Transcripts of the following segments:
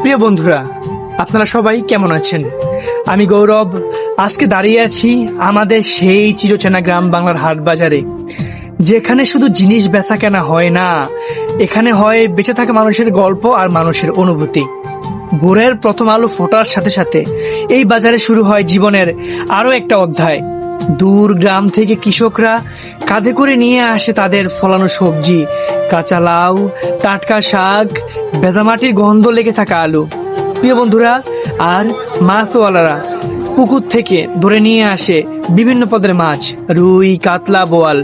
প্রিয় বন্ধুরা, আপনারা সবাই কেমন আছেন? আমি গৌরব। আজকে দাঁড়িয়ে আছি আমাদের সেই চিরচেনা গ্রাম বাংলার হাট বাজারে, যেখানে শুধু জিনিস বেচা কেনা হয় না, এখানে হয় বেঁচে থাকা মানুষের গল্প আর মানুষের অনুভূতি। ভোরের প্রথম আলো ফোটার সাথে সাথে এই বাজারে শুরু হয় জীবনের আরো একটা অধ্যায়। দূর গ্রাম থেকে কৃষকরা কাঁধে করে নিয়ে আসে তাদের ফলানো সবজি, কাঁচা লাউ, টাটকা শাক, ভেজামাটির গন্ধ লেগে থাকা আলু। প্রিয় বন্ধুরা, আর মাছওয়ালারা পুকুর থেকে ধরে নিয়ে আসে বিভিন্ন পদের মাছ, রুই, কাতলা, বোয়াল।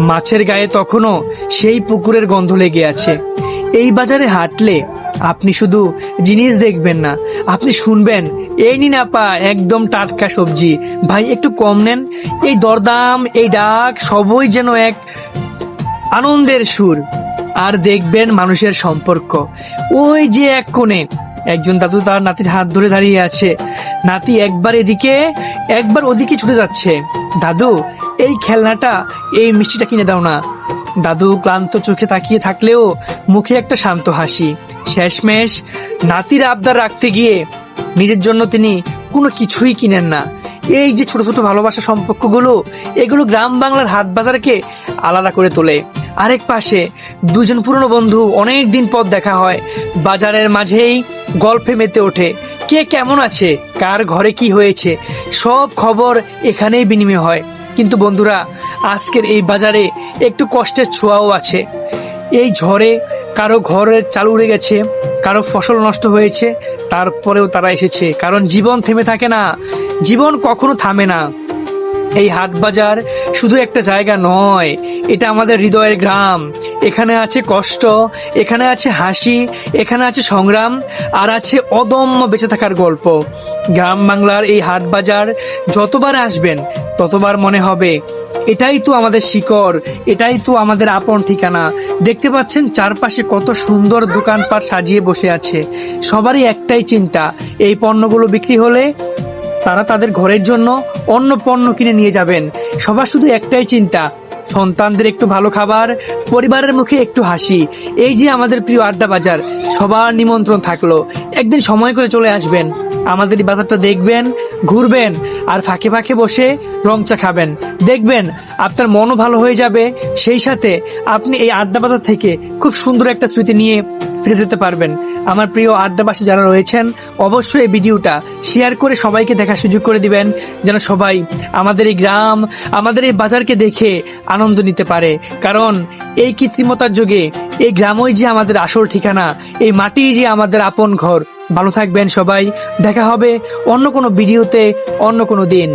মাছের গায়ে তখনও সেই পুকুরের গন্ধ লেগে আছে। এই বাজারে হাঁটলে আপনি শুধু জিনিস দেখবেন না, আপনি শুনবেন, এই নিন আপা, একদম টাটকা সবজি, ভাই একটু কম নেন। এই দরদাম, এই ডাক, সবই যেন এক আনন্দের সুর। আর দেখবেন মানুষের সম্পর্ক। ওই যে এক কোণে একজন দাদু তার নাতির হাত ধরে দাঁড়িয়ে আছে। নাতি একবার এদিকে একবার ওদিকে ছুটে যাচ্ছে। দাদু, এই খেলনাটা, এই মিষ্টিটা কিনে দাও না। দাদু ক্লান্ত চোখে তাকিয়ে থাকলেও মুখে একটা শান্ত হাসি। শেষমেশ নাতির আবদার রাখতে গিয়ে নিজের জন্য তিনি কোনো কিছুই কিনেন না। এই যে ছোট ছোট ভালোবাসা সম্পর্কগুলো, এগুলো গ্রাম বাংলার হাট বাজারকে আলাদা করে তোলে। আরেক পাশে দুজন পুরনো বন্ধু, অনেক দিন পর দেখা হয়। বাজারের মাঝেই গল্পে মেতে ওঠে। কে কেমন আছে, কার ঘরে কি হয়েছে, সব খবর এখানেই বিনিময় হয়। কিন্তু বন্ধুরা, আজকের এই বাজারে একটু কষ্টের ছোঁয়াও আছে। এই ঝড়ে কারো ঘরের চাল উড়ে গেছে, কারো ফসল নষ্ট হয়েছে, তারপরেও তারা এসেছে, কারণ জীবন থেমে থাকে না, জীবন কখনো থামে না। এই হাট বাজার শুধু একটা জায়গা নয়, এটা আমাদের হৃদয়ের গ্রাম। এখানে আছে কষ্ট, এখানে আছে হাসি, এখানে আছে সংগ্রাম, আর আছে অদম্য বেঁচে থাকার গল্প। গ্রাম বাংলার এই হাট বাজার যতবার আসবেন ততবার মনে হবে, এটাই তো আমাদের শিকড়, এটাই তো আমাদের আপন ঠিকানা। দেখতে পাচ্ছেন চারপাশে কত সুন্দর দোকানপাট সাজিয়ে বসে আছে। সবারই একটাই চিন্তা, এই পণ্যগুলো বিক্রি হলে তারা তাদের ঘরের জন্য অন্য পণ্য কিনে নিয়ে যাবেন। সবার শুধু একটাই চিন্তা, সন্তানদের একটু ভালো খাবার, পরিবারের মুখে একটু হাসি। এই যে আমাদের প্রিয় আড্ডা বাজার, সবার নিমন্ত্রণ থাকলো, একদিন সময় করে চলে আসবেন, আমাদের এই বাজারটা দেখবেন, ঘুরবেন, আর ফাঁকে ফাঁকে বসে রং চা খাবেন। দেখবেন আপনার মনও ভালো হয়ে যাবে, সেই সাথে আপনি এই আড্ডা বাজার থেকে খুব সুন্দর একটা স্মৃতি নিয়ে ফিরে যেতে পারবেন। আমার প্রিয় আড্ডাবাসী যারা রয়েছেন, অবশ্যই এই ভিডিওটা শেয়ার করে সবাইকে দেখার সুযোগ করে দিবেন, যেন সবাই আমাদের এই গ্রাম, আমাদের এই বাজারকে দেখে আনন্দ নিতে পারে। কারণ এই কৃত্রিমতার যুগে এই গ্রামই যে আমাদের আসল ঠিকানা, এই মাটিই যে আমাদের আপন ঘর। ভালো থাকবেন সবাই, দেখা হবে অন্য কোনো ভিডিওতে, অন্য কোনো দিন।